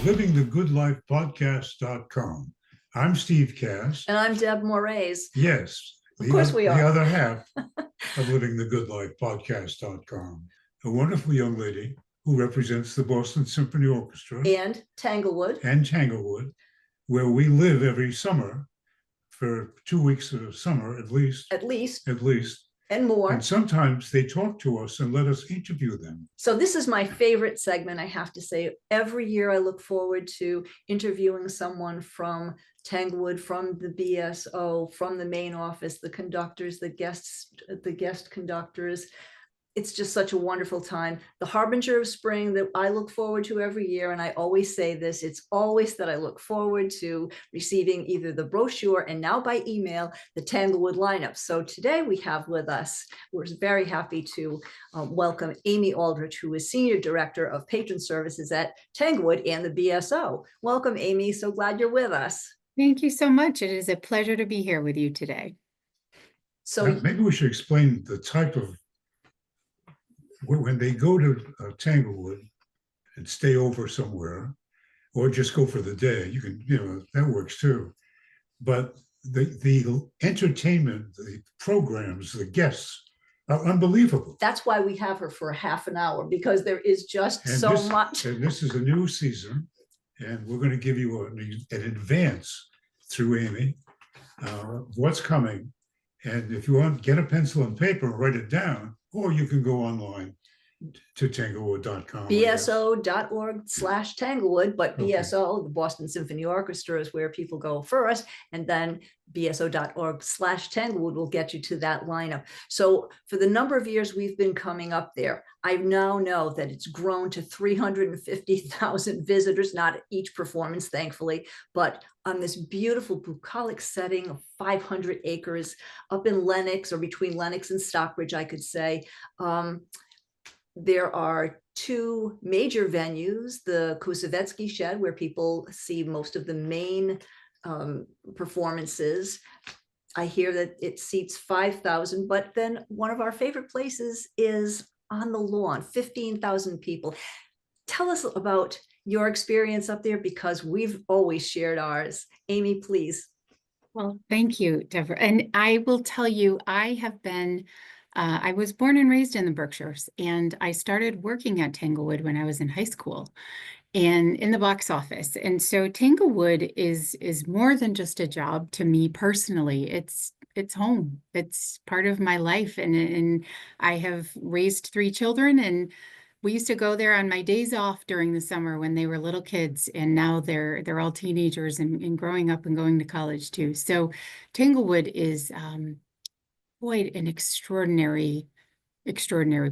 livingthegoodlifepodcast.com. I'm Steve Cass. And I'm Deb Moraes. Yes. Of course we are. The other half of livingthegoodlifepodcast.com. A wonderful young lady who represents the Boston Symphony Orchestra. And Tanglewood. Where we live every summer for 2 weeks of summer, at least. And more. And sometimes they talk to us and let us interview them. So this is my favorite segment, I have to say. Every year I look forward to interviewing someone from Tanglewood, from the BSO, from the main office, the conductors, the guest conductors. It's just such a wonderful time. The harbinger of spring that I look forward to every year. And I always say this, it's always that I look forward to receiving either the brochure and now by email, the Tanglewood lineup. So today we have with us, we're very happy to welcome Amy Aldrich, who is Senior Director of Patron Services at Tanglewood and the BSO. Welcome, Amy. So glad you're with us. Thank you so much. It is a pleasure to be here with you today. So maybe we should explain the type of, when they go to Tanglewood and stay over somewhere, or just go for the day, you can, that works too. But the entertainment, the programs, the guests are unbelievable. That's why we have her for a half an hour, because there is just so much. And this is a new season, and we're going to give you an advance through Amy, what's coming. And if you want, get a pencil and paper, write it down, or you can go online to tanglewood.com. BSO.org/Tanglewood, but okay. BSO, the Boston Symphony Orchestra, is where people go first, and then BSO.org/Tanglewood will get you to that lineup. So for the number of years we've been coming up there, I now know that it's grown to 350,000 visitors, not each performance, thankfully, but on this beautiful bucolic setting of 500 acres up in Lenox, or between Lenox and Stockbridge, I could say. There are two major venues, the Kusevetsky Shed, where people see most of the main performances. I hear that it seats 5,000, but then one of our favorite places is on the lawn, 15,000 people. Tell us about your experience up there, because we've always shared ours. Amy, please. Well, thank you, Deborah. And I will tell you, I was born and raised in the Berkshires, and I started working at Tanglewood when I was in high school and in the box office. And so Tanglewood is more than just a job to me personally. It's home. It's part of my life. And I have raised 3 children, and we used to go there on my days off during the summer when they were little kids, and now they're all teenagers and growing up and going to college too. So Tanglewood is quite an extraordinary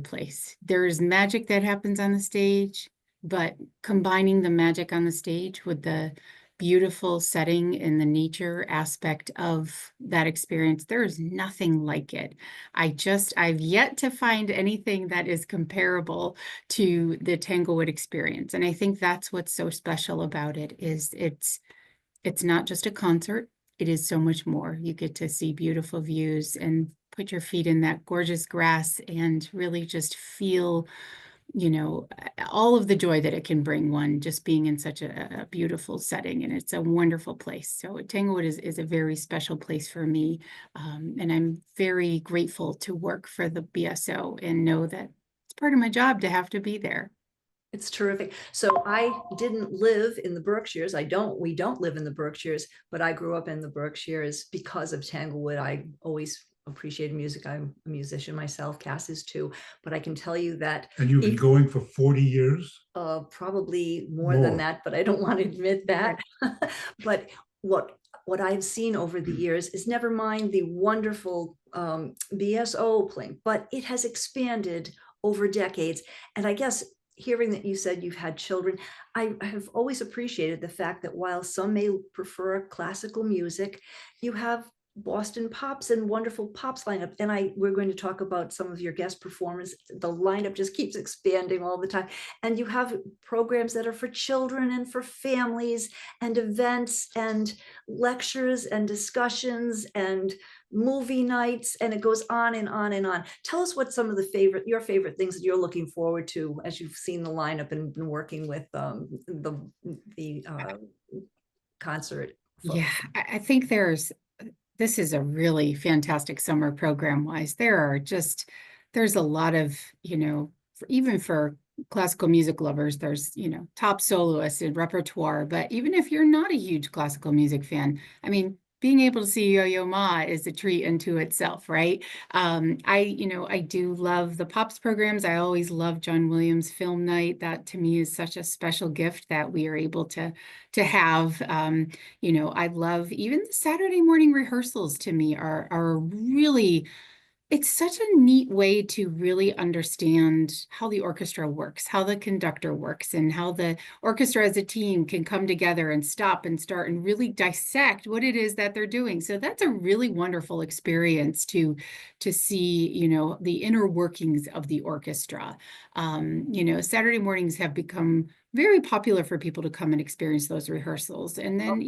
place. There's magic that happens on the stage, but combining the magic on the stage with the beautiful setting and the nature aspect of that experience, there is nothing like it. I've yet to find anything that is comparable to the Tanglewood experience. And I think that's what's so special about it, is it's not just a concert. It is so much more. You get to see beautiful views and put your feet in that gorgeous grass and really just feel, all of the joy that it can bring one, just being in such a beautiful setting. And it's a wonderful place. So Tanglewood is a very special place for me. And I'm very grateful to work for the BSO and know that it's part of my job to have to be there. It's terrific. So I didn't live in the Berkshires. We don't live in the Berkshires, but I grew up in the Berkshires because of Tanglewood. I always appreciated music. I'm a musician myself. Cass is too. But I can tell you that. And you've been going for 40 years? Probably more than that, but I don't want to admit that. But what I've seen over the years is, never mind the wonderful BSO playing, but it has expanded over decades. And I guess hearing that you said you've had children, I have always appreciated the fact that while some may prefer classical music, you have Boston pops and wonderful pops lineup. And we're going to talk about some of your guest performers. The lineup just keeps expanding all the time. And you have programs that are for children and for families, and events and lectures and discussions and movie nights, and it goes on and on and on. Tell us what some of your favorite things that you're looking forward to as you've seen the lineup and been working with the concert folks. Yeah, I think this is a really fantastic summer program wise. There's a lot of, even for classical music lovers, there's, top soloists and repertoire. But even if you're not a huge classical music fan, I mean, being able to see Yo-Yo Ma is a treat unto itself, right? I do love the Pops programs. I always love John Williams Film Night. That to me is such a special gift that we are able to have. I love even the Saturday morning rehearsals. To me are really, it's such a neat way to really understand how the orchestra works, how the conductor works, and how the orchestra as a team can come together and stop and start and really dissect what it is that they're doing. So that's a really wonderful experience to see, the inner workings of the orchestra. Saturday mornings have become very popular for people to come and experience those rehearsals. And then,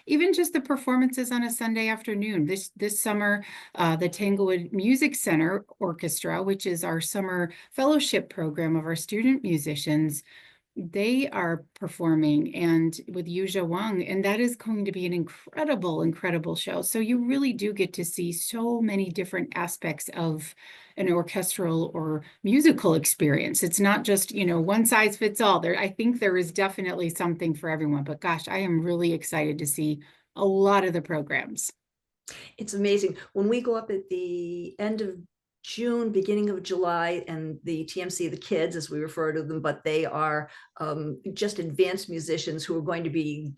even just the performances on a Sunday afternoon. This summer, the Tanglewood Music Center Orchestra, which is our summer fellowship program of our student musicians, they are performing and with Yuzha Wang, and that is going to be an incredible show. So you really do get to see so many different aspects of an orchestral or musical experience. It's not just, one size fits all. I think there is definitely something for everyone, but gosh, I am really excited to see a lot of the programs. It's amazing. When we go up at the end of June, beginning of July, and the TMC, the kids, as we refer to them, but they are just advanced musicians who are going to be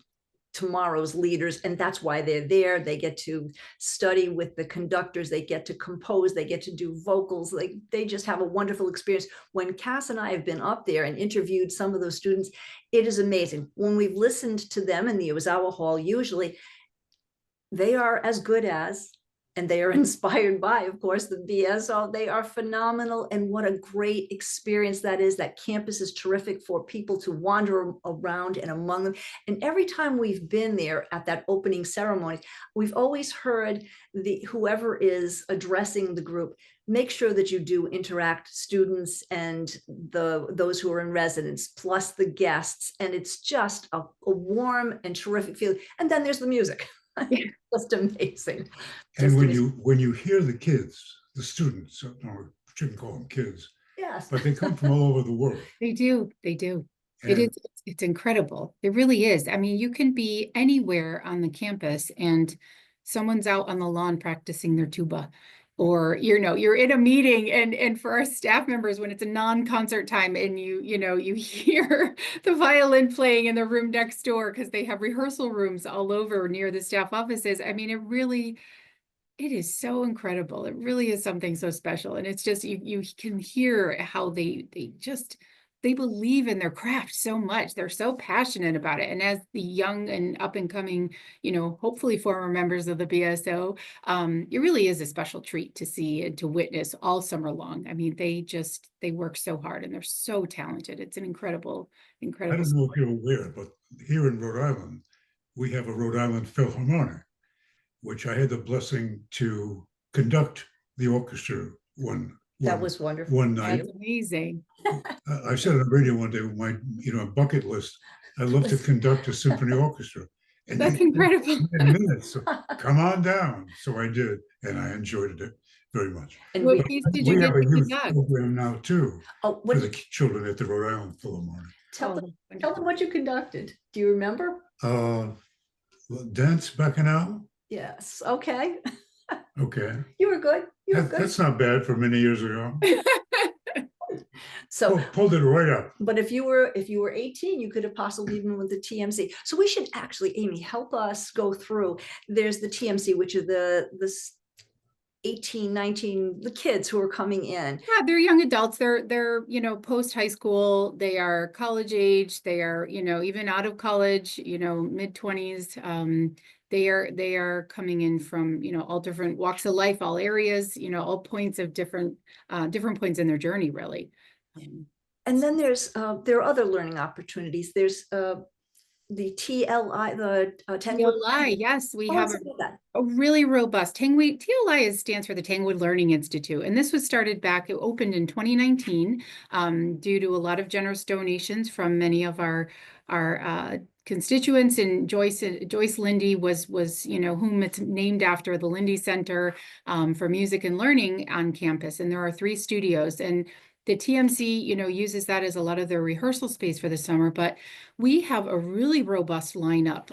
tomorrow's leaders, and that's why they're there. They get to study with the conductors, they get to compose, they get to do vocals, they just have a wonderful experience. When Cass and I have been up there and interviewed some of those students, it is amazing. When we've listened to them in the Ozawa Hall, usually they are as good as, and they are inspired by, of course, the BSO. They are phenomenal. And what a great experience that is. That campus is terrific for people to wander around and among them. And every time we've been there at that opening ceremony, we've always heard whoever is addressing the group, make sure that you do interact students and those who are in residence, plus the guests. And it's just a warm and terrific feeling. And then there's the music. Just amazing. And when you hear the kids, the students, or shouldn't call them kids, yes, but they come from all over the world. They do. It's incredible. It really is. I mean, you can be anywhere on the campus and someone's out on the lawn practicing their tuba, or you're in a meeting, and for our staff members, when it's a non-concert time and you hear the violin playing in the room next door because they have rehearsal rooms all over near the staff offices. I mean, it is so incredible. It really is something so special. And it's just, you can hear how they believe in their craft so much. They're so passionate about it. And as the young and up and coming, hopefully former members of the BSO, it really is a special treat to see and to witness all summer long. I mean, they work so hard and they're so talented. It's an incredible. I don't know if you're aware, but here in Rhode Island, we have a Rhode Island Philharmonic, which I had the blessing to conduct the orchestra that was wonderful. One night. That's amazing. I said on the radio one day with my bucket list, I love to conduct a symphony orchestra. And that's incredible. 10 minutes, so come on down. So I did, and I enjoyed it very much. And what piece did you get to conduct? Program now too, for the children at the Rhode Island Philharmonic. Tell them what you conducted. Do you remember? Dance Bacchanal. Yes. Okay. Okay. You were good. That's not bad for many years ago. So pulled it right up. But if you were 18, you could have possibly even with the TMC. So we should actually, Amy, help us go through. There's the TMC, which are the 18, 19, the kids who are coming in. Yeah, they're young adults. They're post high school. They are college age. They are even out of college. Mid-20s. They are coming in from all different walks of life, all areas. All points of different points in their journey, really. And then there are other learning opportunities. There's the TLI, the TLI. Yes, we have a really robust. TLI stands for the Tanglewood Learning Institute, and this was started back, it opened in 2019 due to a lot of generous donations from many of our constituents. And Joyce Lindy was whom it's named after, the Lindy Center for Music and Learning on campus. And there are 3 studios, and the TMC, uses that as a lot of their rehearsal space for the summer, but we have a really robust lineup.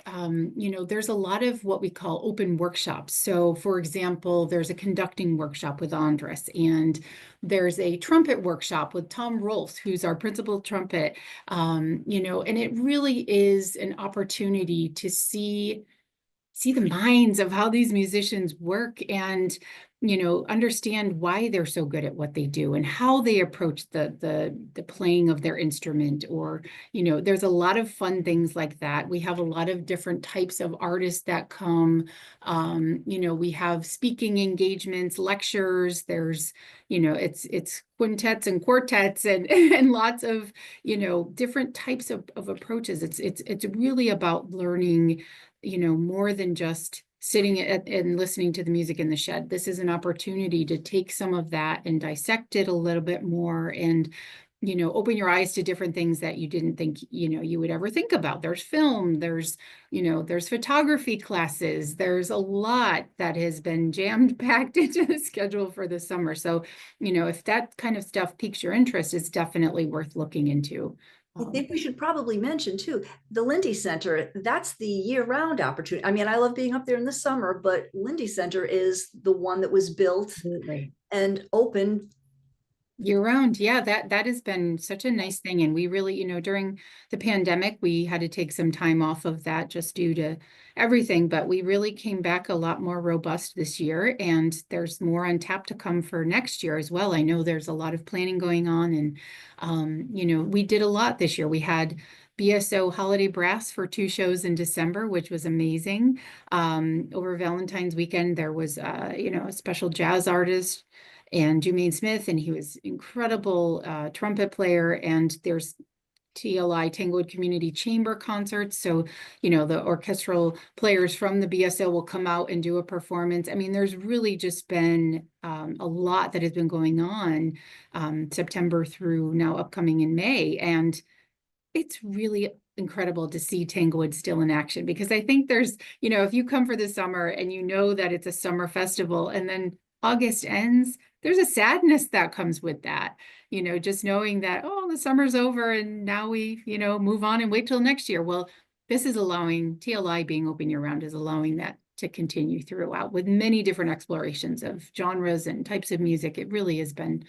There's a lot of what we call open workshops. So for example, there's a conducting workshop with Andres, and there's a trumpet workshop with Tom Rolfs, who's our principal trumpet. And it really is an opportunity to see the minds of how these musicians work, and understand why they're so good at what they do and how they approach the playing of their instrument. Or there's a lot of fun things like that. We have a lot of different types of artists that come. We have speaking engagements, lectures. There's it's quintets and quartets and lots of different types of approaches. It's really about learning more than just sitting and listening to the music in the shed. This is an opportunity to take some of that and dissect it a little bit more, and open your eyes to different things that you didn't think you would ever think about. There's film, there's photography classes. There's a lot that has been jammed packed into the schedule for the summer. So if that kind of stuff piques your interest, it's definitely worth looking into. I think we should probably mention too, the Lindy Center, that's the year-round opportunity. I mean, I love being up there in the summer, but Lindy Center is the one that was built and open year-round. Yeah, that has been such a nice thing. And we really, during the pandemic, we had to take some time off of that just due to everything, but we really came back a lot more robust this year, and there's more on tap to come for next year as well. I know there's a lot of planning going on, and we did a lot this year. We had BSO Holiday Brass for 2 shows in December, which was amazing. Over Valentine's weekend, there was a special jazz artist and Jermaine Smith, and he was incredible trumpet player. And there's TLI, Tanglewood Community Chamber concerts. So, the orchestral players from the BSO will come out and do a performance. I mean, there's really just been a lot that has been going on September through now upcoming in May. And it's really incredible to see Tanglewood still in action, because I think there's, if you come for the summer and that it's a summer festival and then August ends, there's a sadness that comes with that, just knowing that, the summer's over and now we, move on and wait till next year. Well, this is allowing, TLI being open year round is allowing that to continue throughout with many different explorations of genres and types of music. It really has been,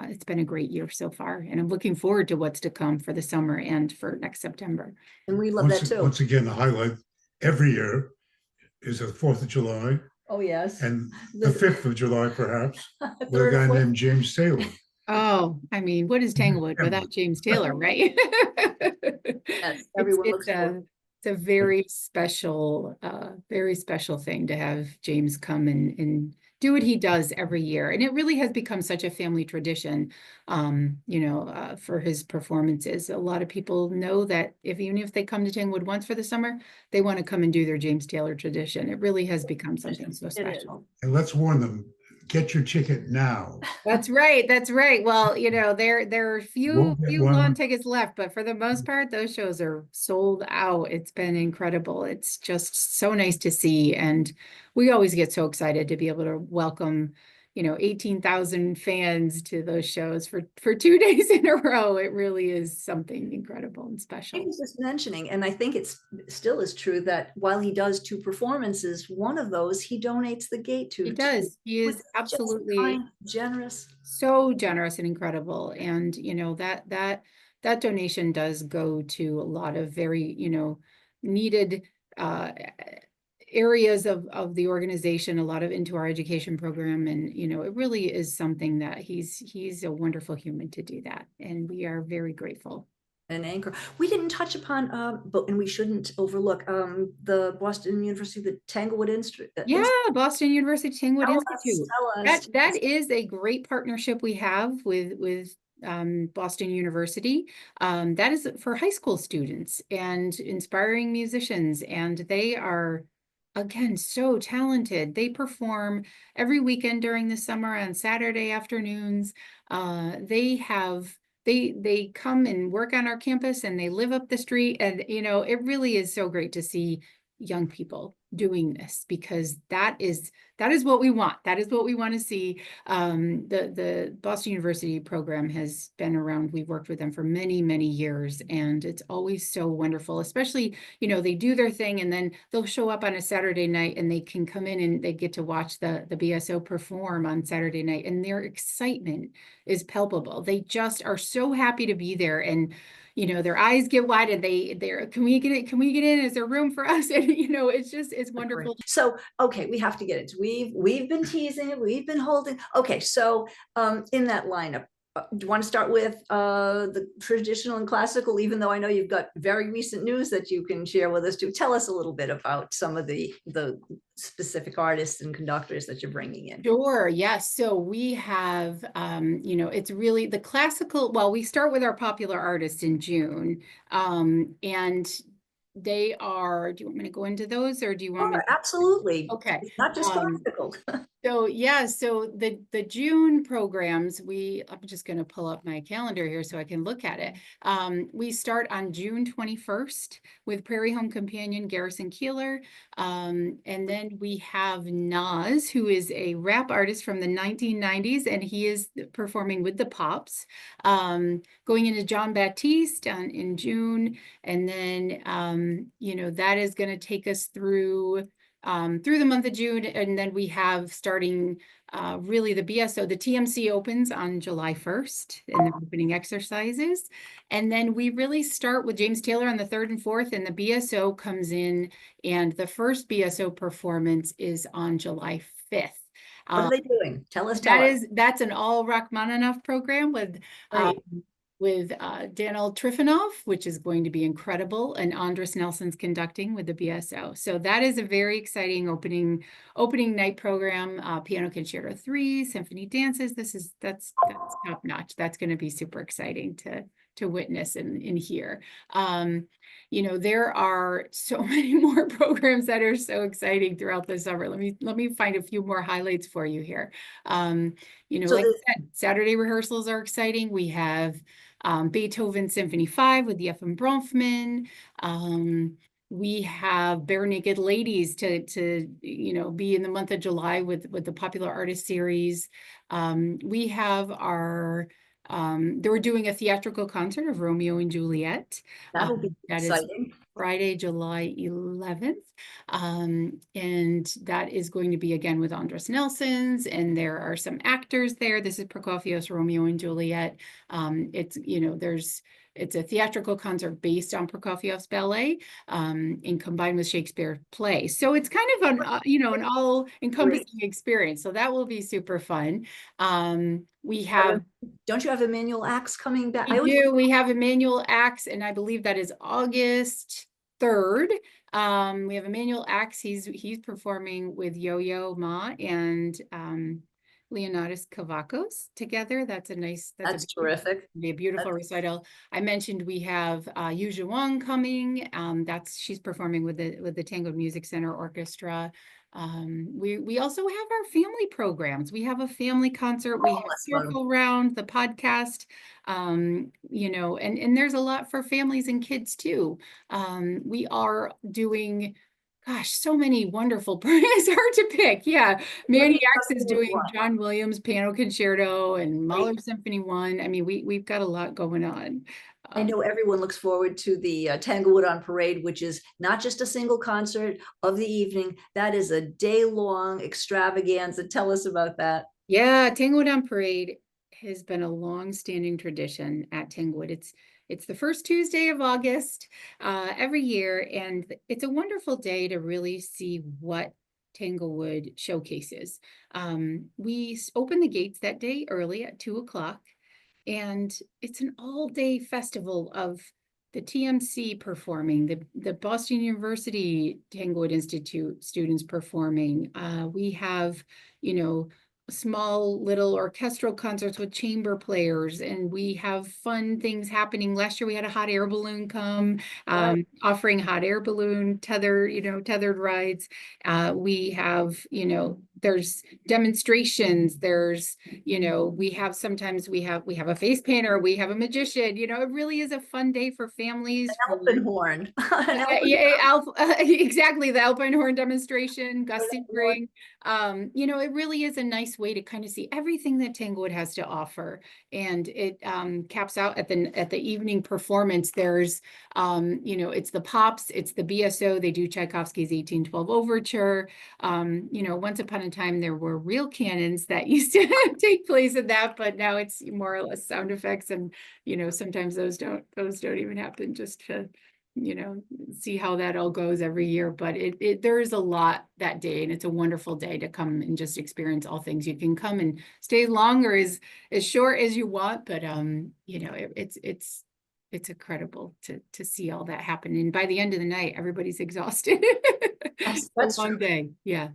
it's been a great year so far. And I'm looking forward to what's to come for the summer and for next September. And we love that too. Once again, the highlight every year is the 4th of July. Oh, yes. And the 5th of July, perhaps, with a Third or guy fourth. named James Taylor. Oh, I mean, what is Tanglewood without James Taylor, right? Yes, everyone looks forward. It's a very special thing to have James come and do what he does every year. And it really has become such a family tradition, for his performances. A lot of people know that even if they come to Tanglewood once for the summer, they want to come and do their James Taylor tradition. It really has become something so special. And let's warn them, get your ticket now. That's right. That's right. Well, there are few lawn tickets left, but for the most part, those shows are sold out. It's been incredible. It's just so nice to see. And we always get so excited to be able to welcome, 18,000 fans to those shows for 2 days in a row. It really is something incredible and special. I was just mentioning, and I think it's still is true, that while he does 2 performances, one of those he donates the gate to. He does. He is absolutely kind, generous. So generous and incredible. And, that donation does go to a lot of very, needed areas of the organization, a lot of into our education program. And, it really is something that he's a wonderful human to do that. And we are very grateful. An anchor. We didn't touch upon, and we shouldn't overlook the Boston University, the Tanglewood Institute. Yeah, Boston University Tanglewood Institute. That is a great partnership we have with Boston University. That is for high school students and inspiring musicians, and they are Again, so talented. They perform every weekend during the summer on Saturday afternoons. They come and work on our campus, and they live up the street. And it really is so great to see young people doing this, because that is what we want. That is what we want to see. The Boston University program has been around. We've worked with them for many, many years, and it's always so wonderful, especially, they do their thing, and then they'll show up on a Saturday night, and they can come in and they get to watch the BSO perform on Saturday night, and their excitement is palpable. They just are so happy to be there, and their eyes get wide, and they're, can we get it? Can we get in? Is there room for us? And it's wonderful. So, okay, we have to get it. We've been teasing it. We've been holding. Okay, so in that lineup, do you want to start with the traditional and classical, even though I know you've got very recent news that you can share with us too? Tell us a little bit about some of the specific artists and conductors that you're bringing in. Sure, yes. So we have, it's really the classical, well, we start with our popular artists in June, and they are, do you want me to go into those, or do you want me to? Absolutely. Okay. It's not just classical. So yeah, so the June programs, I'm just going to pull up my calendar here so I can look at it. We start on June 21st with Prairie Home Companion Garrison Keeler. And then we have Nas, who is a rap artist from the 1990s, and he is performing with the Pops. Going into Jon Batiste in June. And then, that is going to take us through the month of June. And then we have starting really the BSO, the TMC opens on July 1st in the opening exercises. And then we really start with James Taylor on the 3rd and 4th, and the BSO comes in, and the first BSO performance is on July 5th. What are they doing? Tell us. That's an all Rachmaninoff program with Daniel Trifonov, which is going to be incredible, and Andres Nelson's conducting with the BSO. So that is a very exciting opening night program. Piano Concerto 3, Symphony Dances. That's top notch. That's going to be super exciting to witness and hear. There are so many more programs that are so exciting throughout the summer. Let me find a few more highlights for you here. Like I said, Saturday rehearsals are exciting. We have Beethoven Symphony 5 with Efim Bronfman. We have Bare Naked Ladies to be in the month of July with the Popular Artist Series. We have they're doing a theatrical concert of Romeo and Juliet. That'll be exciting. Is Friday, July 11th. And that is going to be again with Andres Nelson's, and there are some actors there. This is Prokofiev's Romeo and Juliet. It's a theatrical concert based on Prokofiev's ballet, and combined with Shakespeare play. So it's kind of an all-encompassing experience. So that will be super fun. We have. Don't you have Emmanuel Axe coming back? We do. We have Emmanuel Axe, and I believe that is August 3rd. We have Emmanuel Axe. He's performing with Yo-Yo Ma and Leonidas Kavakos together. That's terrific. Be a beautiful recital. I mentioned we have Yu Zhuang coming. She's performing with the Tango Music Center Orchestra. We also have our family programs. We have a family concert. We have Circle Round, the podcast. And there's a lot for families and kids too. We are doing, gosh, so many wonderful. It's hard to pick. Yeah, Manny Axe is doing John Williams Piano Concerto and Mahler Symphony 1. I mean, we've got a lot going on. I know everyone looks forward to the Tanglewood on Parade, which is not just a single concert of the evening. That is a day-long extravaganza. Tell us about that. Yeah, Tanglewood on Parade has been a long-standing tradition at Tanglewood. It's the first Tuesday of August every year, and it's a wonderful day to really see what Tanglewood showcases. We open the gates that day early at 2:00. And it's an all-day festival of the TMC performing, the Boston University Tanglewood Institute students performing. We have, small little orchestral concerts with chamber players, and we have fun things happening. Last year we had a hot air balloon come, offering hot air balloon tethered rides. We have, there's demonstrations, there's, we have a face painter, we have a magician, it really is a fun day for families. Alpenhorn. Exactly, the Alpenhorn demonstration, gusty ring. It really is a nice way to kind of see everything that Tanglewood has to offer. And it caps out at the evening performance. There's, it's the Pops, it's the BSO. They do Tchaikovsky's 1812 Overture. Once upon a time, there were real cannons that used to take place in that, but now it's more or less sound effects. And, sometimes those don't even happen, just to see how that all goes every year. But there is a lot that day, and it's a wonderful day to come and just experience all things. You can come and stay longer, as short as you want, but it's incredible to see all that happen. And by the end of the night, everybody's exhausted. That's a long true. day. Yeah.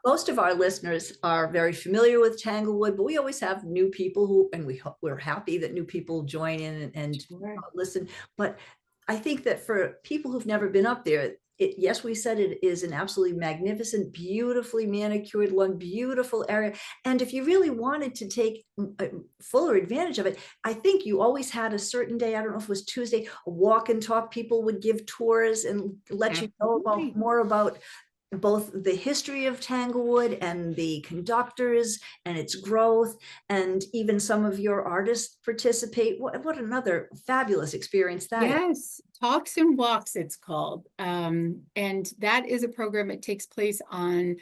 Most of our listeners are very familiar with Tanglewood, but we always have new people and we're happy that new people join in and Sure. listen. But I think that for people who've never been up there, yes, we said it is an absolutely magnificent, beautifully manicured lawn, beautiful area. And if you really wanted to take fuller advantage of it, I think you always had a certain day, I don't know if it was Tuesday, a walk and talk. People would give tours and let you know more about both the history of Tanglewood and the conductors and its growth, and even some of your artists participate. What another fabulous experience that is. Yes, Talks and Walks it's called. And that is a program that takes place on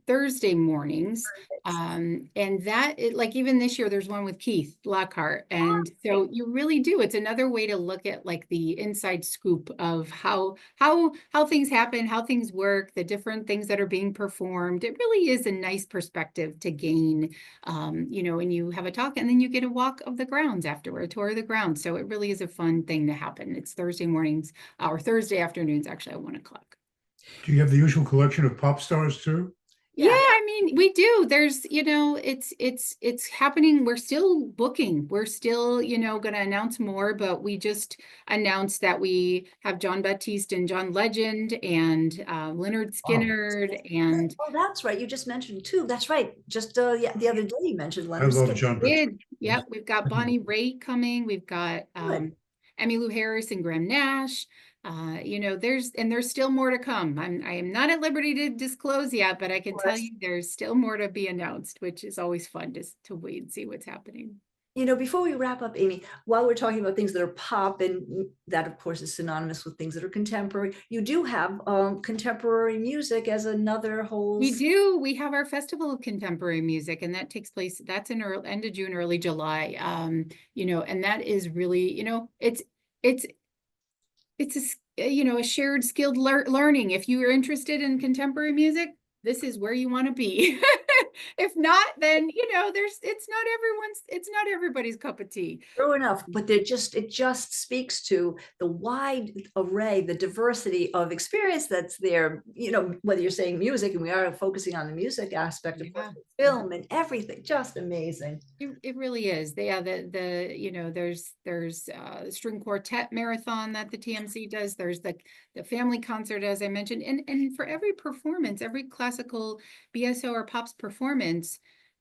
Thursday mornings. And that, like even this year, there's one with Keith Lockhart. And so you really do. It's another way to look at like the inside scoop of how things happen, how things work, the different things that are being performed. It really is a nice perspective to gain, and you have a talk and then you get a walk of the grounds afterward, a tour of the grounds. So it really is a fun thing to happen. It's Thursday mornings or Thursday afternoons, actually, at 1 o'clock. Do you have the usual collection of pop stars too? Yeah, I mean, we do. There's, it's happening. We're still booking. We're still, going to announce more, but we just announced that we have Jon Batiste and John Legend and Leonard Skinnard and. Oh, that's right. You just mentioned too. That's right. Just the other day you mentioned Leonard. I love Jon Batiste. Yep, we've got Bonnie Raitt coming. We've got Emmylou Harris and Graham Nash. There's still more to come. I am not at liberty to disclose yet, but I can tell you there's still more to be announced, which is always fun to wait and see what's happening. Before we wrap up, Amy, while we're talking about things that are pop, and that of course is synonymous with things that are contemporary, you do have contemporary music as another whole. We do. We have our Festival of Contemporary Music, and that takes place, that's in end of June, early July. And that is really, it's a shared skilled learning. If you are interested in contemporary music, this is where you want to be. If not, then it's not everybody's cup of tea. True enough, but it just speaks to the wide array, the diversity of experience that's there. Whether you're saying music, and we are focusing on the music aspect of film and everything, just amazing. It really is. There's string quartet marathon that the TMC does. There's the family concert, as I mentioned, and for every performance, every classical BSO or pops performance,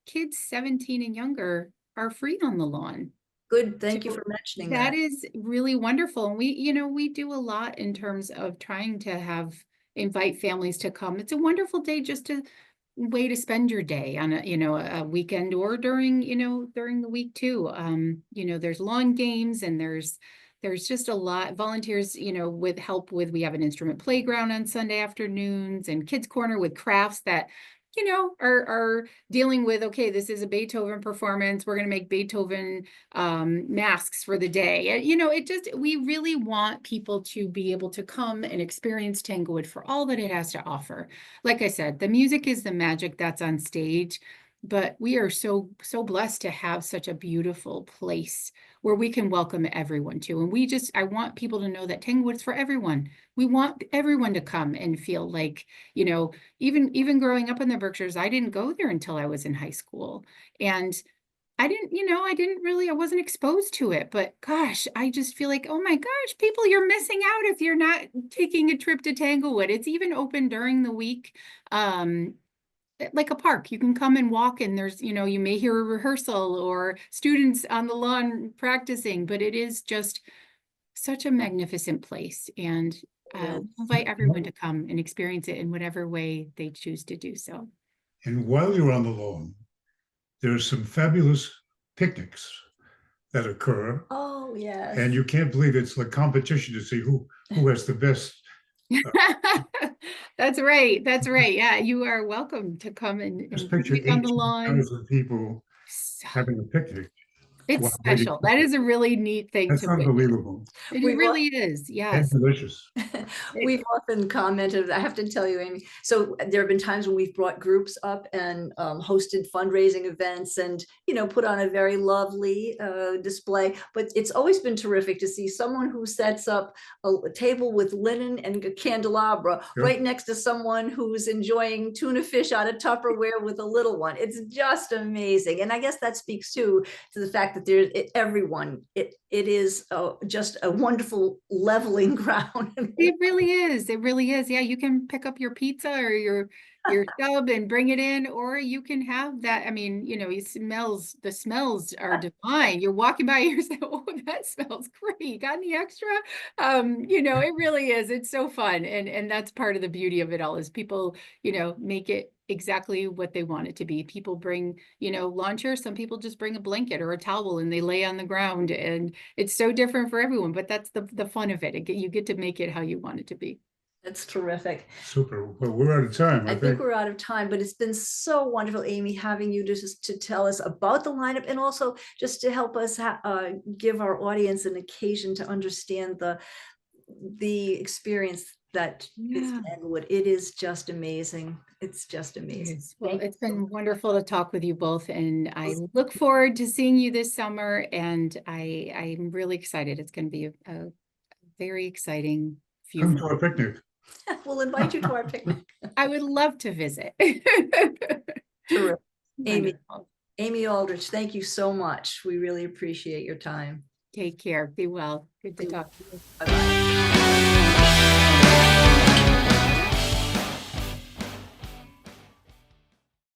kids 17 and younger are free on the lawn. Good. Thank you for mentioning that. That is really wonderful. And we do a lot in terms of trying to invite families to come. It's a wonderful day, just a way to spend your day on a weekend or during the week too. There's lawn games, and there's just a lot volunteers, we have an instrument playground on Sunday afternoons and kids corner with crafts that are dealing with, okay, this is a Beethoven performance. We're going to make Beethoven masks for the day. We really want people to be able to come and experience Tanglewood for all that it has to offer. Like I said, the music is the magic that's on stage. but we are so blessed to have such a beautiful place where we can welcome everyone to. And I want people to know that Tanglewood's for everyone. We want everyone to come and feel like, even growing up in the Berkshires, I didn't go there until I was in high school. And I wasn't exposed to it, but gosh, I just feel like, oh my gosh, people, you're missing out if you're not taking a trip to Tanglewood. It's even open during the week. Like a park, you can come and walk, and there's, you may hear a rehearsal or students on the lawn practicing, but it is just such a magnificent place. And invite everyone to come and experience it in whatever way they choose to do so. And while you're on the lawn, there's some fabulous picnics that occur. Oh, yes. And you can't believe it's like competition to see who has the best. That's right. That's right. Yeah, you are welcome to come and Picture on the lawn. People having a picnic. It's special. That is a really neat thing. That's unbelievable. It really is. Yes. And delicious. We've often commented, I have to tell you, Amy, so there have been times when we've brought groups up and hosted fundraising events and, put on a very lovely display, but it's always been terrific to see someone who sets up a table with linen and a candelabra right next to someone who's enjoying tuna fish out of Tupperware with a little one. It's just amazing. And I guess that speaks to the fact that there's everyone, it is just a wonderful leveling ground. It really is. It really is. Yeah, you can pick up your pizza or your sub and bring it in, or you can have that. I mean, the smells are divine. You're walking by, you're saying, oh, that smells great. Got any extra? It really is. It's so fun. And that's part of the beauty of it all is people, make it exactly what they want it to be. People bring, lawn chairs. Some people just bring a blanket or a towel and they lay on the ground, and it's so different for everyone, but that's the fun of it. You get to make it how you want it to be. That's terrific. Super. Well, we're out of time. I think we're out of time, but it's been so wonderful, Amy, having you to tell us about the lineup and also just to help us give our audience an occasion to understand the experience that is Tanglewood. It is just amazing. It's just amazing. Well, it's been wonderful to talk with you both, and I look forward to seeing you this summer, and I'm really excited. It's going to be a very exciting few months. Come to our picnic. We'll invite you to our picnic. I would love to visit. Terrific. Amy Aldrich, thank you so much. We really appreciate your time. Take care. Be well. Good to talk to you. Bye-bye.